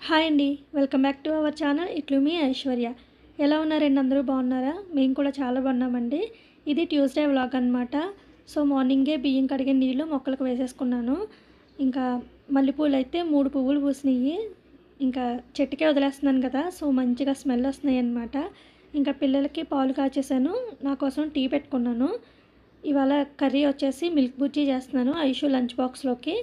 Hi అండి. Welcome back to our channel. ఇట్లు మీ ఐశ్వర్య. ఎలా ఉన్నారండి? అందరూ బాగున్నారా? మేము కూడా చాలా బాగున్నామండి. ఇది ట్యూస్డే వ్లాగ్ అనమాట. సో మార్నింగే బియ్యం కడిగిన నీళ్ళు మొక్కలకు వేసేసుకున్నాను. ఇంకా మల్లెపూలు అయితే 3 పువ్వులు పూసినాయి. ఇంకా చెట్టుకే వదిలేస్తున్నాను కదా, సో మంచిగా స్మెల్ వస్తున్నాయి అనమాట. ఇంకా పిల్లలకి పాలు కాచేసాను, నా కోసం టీ పెట్టుకున్నాను. ఇవాళ కర్రీ వచ్చేసి మిల్క్ బుజ్జీ చేస్తున్నాను ఐషు లంచ్ బాక్స్లోకి.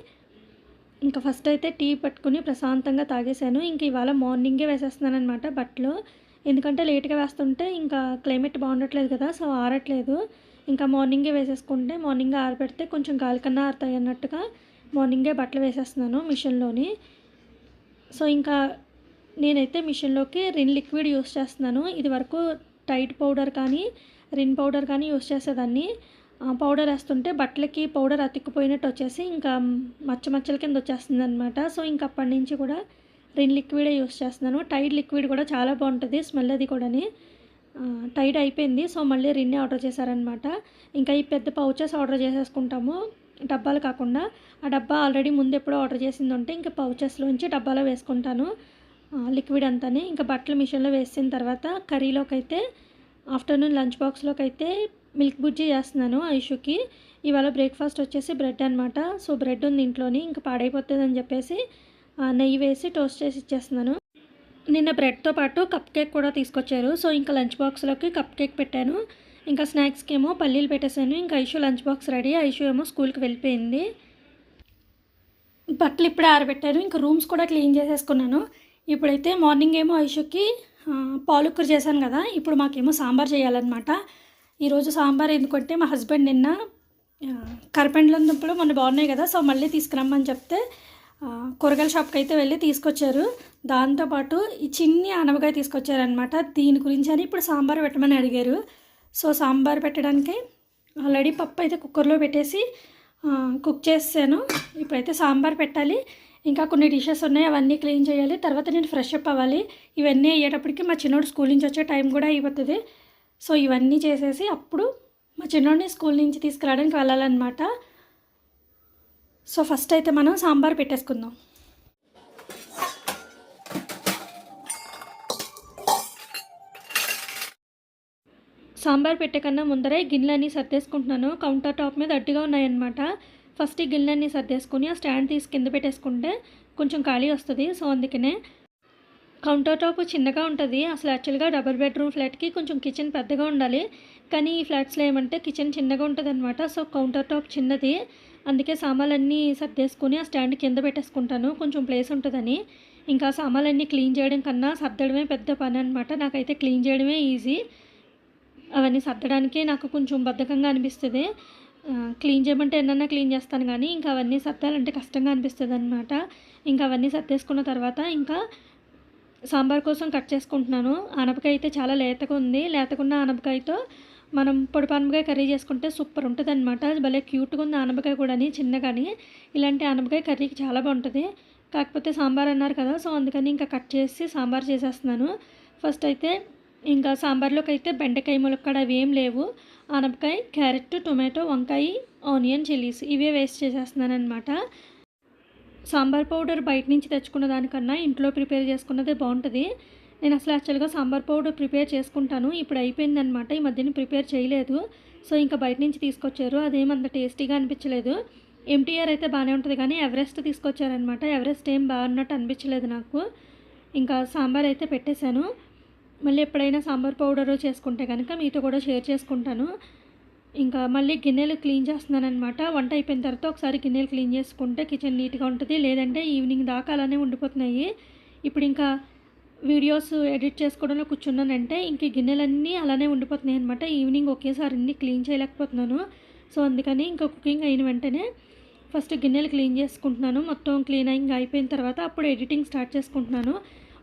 ఇంకా ఫస్ట్ అయితే టీ పట్టుకుని ప్రశాంతంగా తాగేశాను. ఇంక ఇవాళ మార్నింగే వేసేస్తున్నానమాట బట్టలు. ఎందుకంటే లేట్గా వేస్తుంటే ఇంకా క్లైమేట్ బాగుండట్లేదు కదా, సో ఆరట్లేదు. ఇంకా మార్నింగే వేసేసుకుంటే మార్నింగే ఆరబెడితే కొంచెం గాలి కన్నా ఆరుతాయి అన్నట్టుగా మార్నింగే బట్టలు వేసేస్తున్నాను మిషన్లోని. సో ఇంకా నేనైతే మిషన్లోకి రిన్ లిక్విడ్ యూస్ చేస్తున్నాను. ఇది వరకు టైడ్ పౌడర్ కానీ రిన్ పౌడర్ కానీ యూస్ చేసేదాన్ని. పౌడర్ వేస్తుంటే బట్టలకి పౌడర్ అతుక్కుపోయినట్టు వచ్చేసి ఇంకా మచ్చల కింద వచ్చేస్తుంది అనమాట. సో ఇంక అప్పటి నుంచి కూడా రిన్ లిక్విడే యూస్ చేస్తున్నాను. టైడ్ లిక్విడ్ కూడా చాలా బాగుంటుంది స్మెల్ అది కూడాని. టైడ్ అయిపోయింది, సో మళ్ళీ రిన్నే ఆర్డర్ చేశారనమాట. ఇంకా ఈ పెద్ద పౌచెస్ ఆర్డర్ చేసేసుకుంటాము, డబ్బాలు కాకుండా. ఆ డబ్బా ఆల్రెడీ ముందు ఎప్పుడో ఆర్డర్ చేసింది ఉంటే ఇంకా పౌచెస్లోంచి డబ్బాలో వేసుకుంటాను లిక్విడ్ అంతానే. ఇంకా బట్టలు మిషన్లో వేసిన తర్వాత కర్రీలోకి అయితే ఆఫ్టర్నూన్ లంచ్ బాక్స్లోకి అయితే మిల్క్ బుజ్జీ చేస్తున్నాను ఐషుకి. ఇవాళ బ్రేక్ఫాస్ట్ వచ్చేసి బ్రెడ్ అనమాట. సో బ్రెడ్ ఉంది ఇంట్లోని, ఇంకా పాడైపోతుందని చెప్పేసి నెయ్యి వేసి టోస్ట్ చేసి ఇచ్చేస్తున్నాను. నిన్న బ్రెడ్తో పాటు కప్ కేక్ కూడా తీసుకొచ్చారు. సో ఇంకా లంచ్ బాక్స్లోకి కప్ కేక్ పెట్టాను. ఇంకా స్నాక్స్కి ఏమో పల్లీలు పెట్టేశాను. ఇంకా Aishu lunch box ready. Aishu ఏమో స్కూల్కి వెళ్ళిపోయింది. బట్టలు ఇప్పుడే ఆరబెట్టాను. ఇంకా రూమ్స్ కూడా క్లీన్ చేసేసుకున్నాను. ఇప్పుడైతే మార్నింగ్ ఏమో ఐషుకి పాలుకూర చేశాను కదా, ఇప్పుడు మాకేమో సాంబార్ చేయాలన్నమాట. ఈరోజు సాంబార్ ఎందుకంటే మా హస్బెండ్ నిన్న కరపెండ్లం దుంపలు మొన్న బాగున్నాయి కదా, సో మళ్ళీ తీసుకురమ్మని చెప్తే కూరగాయల షాప్కి అయితే వెళ్ళి తీసుకొచ్చారు. దాంతోపాటు ఈ చిన్ని ఆనపకాయ తీసుకొచ్చారనమాట. దీని గురించి అని ఇప్పుడు సాంబార్ పెట్టమని అడిగారు. సో సాంబార్ పెట్టడానికి ఆల్రెడీ పప్పు అయితే కుక్కర్లో పెట్టేసి కుక్ చేసాను. ఇప్పుడైతే సాంబార్ పెట్టాలి. ఇంకా కొన్ని డిషెస్ ఉన్నాయి, అవన్నీ క్లీన్ చేయాలి. తర్వాత నేను ఫ్రెష్ అప్ అవ్వాలి. ఇవన్నీ అయ్యేటప్పటికి మా చిన్నోడు స్కూల్ నుంచి వచ్చే టైం కూడా అయిపోతుంది. సో ఇవన్నీ చేసేసి అప్పుడు మా చిన్నోడిని స్కూల్ నుంచి తీసుకురావడానికి వెళ్ళాలన్నమాట. సో ఫస్ట్ అయితే మనం సాంబార్ పెట్టేసుకుందాం. సాంబార్ పెట్టే కన్నా ముందరే గిన్నెలన్నీ సర్దేసుకుంటున్నాను. కౌంటర్ టాప్ మీద అడ్డుగా ఉన్నాయన్నమాట. ఫస్ట్ ఈ గిన్నెలన్నీ సర్దేసుకొని ఆ స్టాండ్ తీసి కింద పెట్టేసుకుంటే కొంచెం ఖాళీ వస్తుంది. సో అందుకనే కౌంటర్ టాప్ చిన్నగా ఉంటుంది. అసలు యాక్చువల్గా డబుల్ బెడ్రూమ్ ఫ్లాట్కి కొంచెం కిచెన్ పెద్దగా ఉండాలి, కానీ ఈ ఫ్లాట్స్లో ఏమంటే కిచెన్ చిన్నగా ఉంటుంది అనమాట. సో కౌంటర్ టాప్ చిన్నది, అందుకే సామాన్లన్నీ సర్దేసుకొని ఆ స్టాండ్ కింద పెట్టేసుకుంటాను, కొంచెం ప్లేస్ ఉంటుందని. ఇంకా సామాన్లన్నీ క్లీన్ చేయడం కన్నా సర్దడమే పెద్ద పని అనమాట. నాకైతే క్లీన్ చేయడమే ఈజీ. అవన్నీ సర్దడానికి నాకు కొంచెం బద్ధకంగా అనిపిస్తుంది. క్లీన్ చేయమంటే ఎన్నన్నా క్లీన్ చేస్తాను, కానీ ఇంకా అవన్నీ సర్దాలంటే కష్టంగా అనిపిస్తుంది అనమాట. ఇంకా అవన్నీ సర్దేసుకున్న తర్వాత ఇంకా సాంబార్ కోసం కట్ చేసుకుంటున్నాను. ఆనపకాయ అయితే చాలా లేతగా ఉంది. లేతకున్న ఆనపకాయతో మనం పొడి ఆనపకాయ కర్రీ చేసుకుంటే సూపర్ ఉంటుంది అనమాట. భలే క్యూట్గా ఉంది ఆనపకాయ కూడా, చిన్నగాని. ఇలాంటి ఆనపకాయ కర్రీకి చాలా బాగుంటుంది. కాకపోతే సాంబార్ అన్నారు కదా, సో అందుకని ఇంకా కట్ చేసి సాంబార్ చేసేస్తున్నాను. ఫస్ట్ అయితే ఇంకా సాంబార్లోకి అయితే బెండకాయ ములక్కడ అవి ఏం లేవు. ఆనపకాయ, క్యారెట్, టొమాటో, వంకాయ, ఆనియన్, చిల్లీస్ ఇవే వేస్ట్ చేసేస్తున్నాను అనమాట. సాంబార్ పౌడర్ బయట నుంచి తెచ్చుకున్న దానికన్నా ఇంట్లో ప్రిపేర్ చేసుకున్నదే బాగుంటుంది. నేను అసలు యాక్చువల్గా సాంబార్ పౌడర్ ప్రిపేర్ చేసుకుంటాను, ఇప్పుడు అయిపోయిందనమాట. ఈ మధ్యన ప్రిపేర్ చేయలేదు. సో ఇంకా బయట నుంచి తీసుకొచ్చారు, అదేమంత టేస్టీగా అనిపించలేదు. ఎంటీఆర్ అయితే బాగానే ఉంటుంది, కానీ ఎవరెస్ట్ తీసుకొచ్చారనమాట. ఎవరెస్ట్ ఏం బాగున్నట్టు అనిపించలేదు నాకు. ఇంకా సాంబార్ అయితే పెట్టేశాను. మళ్ళీ ఎప్పుడైనా సాంబార్ పౌడర్ చేసుకుంటే కనుక మీతో కూడా షేర్ చేసుకుంటాను. ఇంకా మళ్ళీ గిన్నెలు క్లీన్ చేస్తున్నాను అనమాట. వంట అయిపోయిన తర్వాత ఒకసారి గిన్నెలు క్లీన్ చేసుకుంటే కిచెన్ నీట్గా ఉంటుంది, లేదంటే ఈవినింగ్ దాకా అలానే ఉండిపోతున్నాయి. ఇప్పుడు ఇంకా వీడియోస్ ఎడిట్ చేసుకోవడంలో కూర్చున్నానంటే ఇంక గిన్నెలన్నీ అలానే ఉండిపోతున్నాయి అనమాట. ఈవినింగ్ ఒకేసారి అన్నీ క్లీన్ చేయలేకపోతున్నాను. సో అందుకని ఇంకా కుకింగ్ అయిన వెంటనే ఫస్ట్ గిన్నెలు క్లీన్ చేసుకుంటున్నాను. మొత్తం క్లీనింగ్ అయిపోయిన తర్వాత అప్పుడు ఎడిటింగ్ స్టార్ట్ చేసుకుంటున్నాను.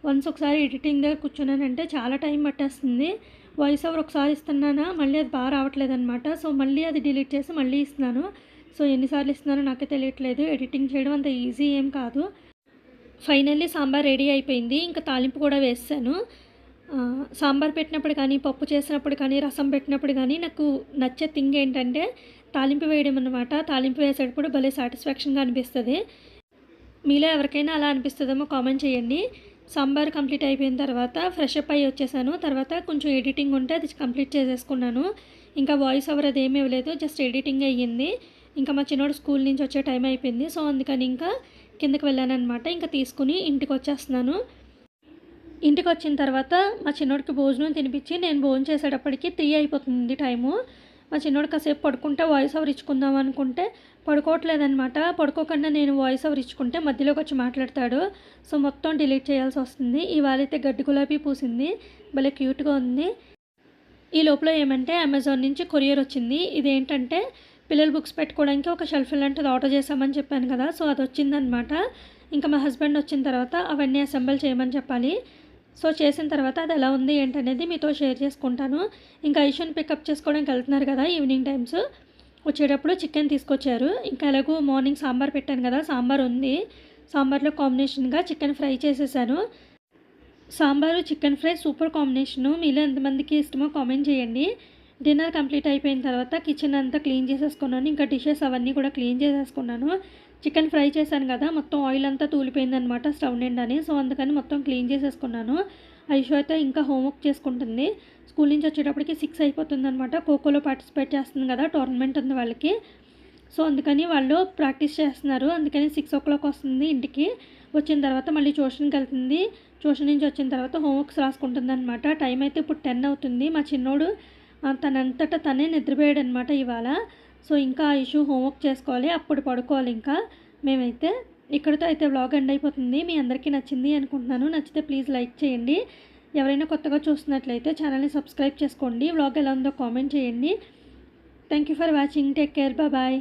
వన్స్ ఒకసారి ఎడిటింగ్ దగ్గర కూర్చున్నానంటే చాలా టైం పట్టేస్తుంది. వాయిస్ ఓవర్ ఒకసారి ఇస్తున్నానా, మళ్ళీ అది బాగా రావట్లేదన్నమాట. సో మళ్ళీ అది డిలీట్ చేసి మళ్ళీ ఇస్తున్నాను. సో ఎన్నిసార్లు ఇస్తున్నానో నాకే తెలియట్లేదు. ఎడిటింగ్ చేయడం అంత ఈజీ ఏం కాదు. ఫైనల్లీ సాంబార్ రెడీ అయిపోయింది. ఇంకా తాలింపు కూడా వేసాను. సాంబార్ పెట్టినప్పుడు కానీ, పప్పు చేసినప్పుడు కానీ, రసం పెట్టినప్పుడు కానీ నాకు నచ్చే థింగ్ ఏంటంటే తాలింపు వేయడం అన్నమాట. తాలింపు వేసేటప్పుడు భలే సాటిస్ఫాక్షన్గా అనిపిస్తుంది. మీలో ఎవరికైనా అలా అనిపిస్తుందేమో కామెంట్ చేయండి. సాంబార్ కంప్లీట్ అయిపోయిన తర్వాత ఫ్రెష్ అప్ అయ్యి వచ్చేసాను. తర్వాత కొంచెం ఎడిటింగ్ ఉంటే అది కంప్లీట్ చేసేసుకున్నాను. ఇంకా వాయిస్ ఓవర్ అదేమీ ఇవ్వలేదు, జస్ట్ ఎడిటింగ్ అయ్యింది. ఇంకా మా చిన్నోడు స్కూల్ నుంచి వచ్చే టైం అయిపోయింది. సో అందుకని ఇంకా కిందకి వెళ్ళానమాట. ఇంకా తీసుకుని ఇంటికి వచ్చేస్తున్నాను. ఇంటికి వచ్చిన తర్వాత మా చిన్నోడికి భోజనం తినిపించి నేను భోజనం చేసేటప్పటికి 3 అయిపోతుంది టైము. మా చిన్నోడు కాసేపు పడుకుంటే వాయిస్ ఓవర్ ఇచ్చుకుందాం అనుకుంటే పడుకోవట్లేదనమాట. పడుకోకుండా నేను వాయిస్ ఓవర్ ఇచ్చుకుంటే మధ్యలోకి వచ్చి మాట్లాడతాడు. సో మొత్తం డిలీట్ చేయాల్సి వస్తుంది. ఇవాళ అయితే గడ్డి గులాబీ పూసింది, భలే క్యూట్గా ఉంది. ఈ లోపల ఏమంటే అమెజాన్ నుంచి కొరియర్ వచ్చింది. ఇదేంటంటే పిల్లల బుక్స్ పెట్టుకోవడానికి ఒక షెల్ఫ్ లాంటిది ఆర్డర్ చేసామని చెప్పాను కదా, సో అది వచ్చిందనమాట. ఇంకా మా హస్బెండ్ వచ్చిన తర్వాత అవన్నీ అసెంబుల్ చేయమని చెప్పాలి. సో చేసిన తర్వాత అది ఎలా ఉంది ఏంటనేది మీతో షేర్ చేసుకుంటాను. ఇంకా ఐషుని పికప్ చేసుకోవడానికి వెళ్తున్నారు కదా ఈవినింగ్ టైమ్స్. వచ్చేటప్పుడు చికెన్ తీసుకొచ్చారు. ఇంకా ఎలాగో మార్నింగ్ సాంబార్ పెట్టాను కదా, సాంబార్ ఉంది. సాంబార్లో కాంబినేషన్గా చికెన్ ఫ్రై చేసేసాను. Sambar chicken fry super combination. మీలో ఎంతమందికి ఇష్టమో కామెంట్ చేయండి. డిన్నర్ కంప్లీట్ అయిపోయిన తర్వాత కిచెన్ అంతా క్లీన్ చేసేసుకున్నాను. ఇంకా డిషెస్ అవన్నీ కూడా క్లీన్ చేసేసుకున్నాను. చికెన్ ఫ్రై చేశాను కదా, మొత్తం ఆయిల్ అంతా తూలిపోయిందనమాట స్టవ్ నిండాని. సో అందుకని మొత్తం క్లీన్ చేసేసుకున్నాను. ఐషు అయితే ఇంకా హోంవర్క్ చేసుకుంటుంది. స్కూల్ నుంచి వచ్చేటప్పటికి 6 అయిపోతుంది అనమాట. ఖోఖోలో పార్టిసిపేట్ చేస్తుంది కదా, టోర్నమెంట్ ఉంది వాళ్ళకి. సో అందుకని వాళ్ళు ప్రాక్టీస్ చేస్తున్నారు. అందుకని 6 o'clock వస్తుంది ఇంటికి. వచ్చిన తర్వాత మళ్ళీ ట్యూషన్కి వెళ్తుంది. ట్యూషన్ నుంచి వచ్చిన తర్వాత హోంవర్క్స్ రాసుకుంటుంది అనమాట. టైం అయితే ఇప్పుడు 10 అవుతుంది. మా చిన్నోడు తనంతటా తనే నిద్రపోయాడు అనమాట ఇవాళ. సో ఇంకా ఐషు హోంవర్క్ చేసుకోవాలి, అప్పుడు పడుకోవాలి. ఇంకా మేమైతే ఇక్కడితో అయితే వ్లాగ్ ఎండ్ అయిపోతుంది. మీ అందరికీ నచ్చింది అనుకుంటున్నాను. నచ్చితే ప్లీజ్ లైక్ చేయండి. ఎవరైనా కొత్తగా చూస్తున్నట్లయితే ఛానల్ని సబ్స్క్రైబ్ చేసుకోండి. వ్లాగ్ ఎలా ఉందో కామెంట్ చేయండి. Thank you for watching. Take care. Bye.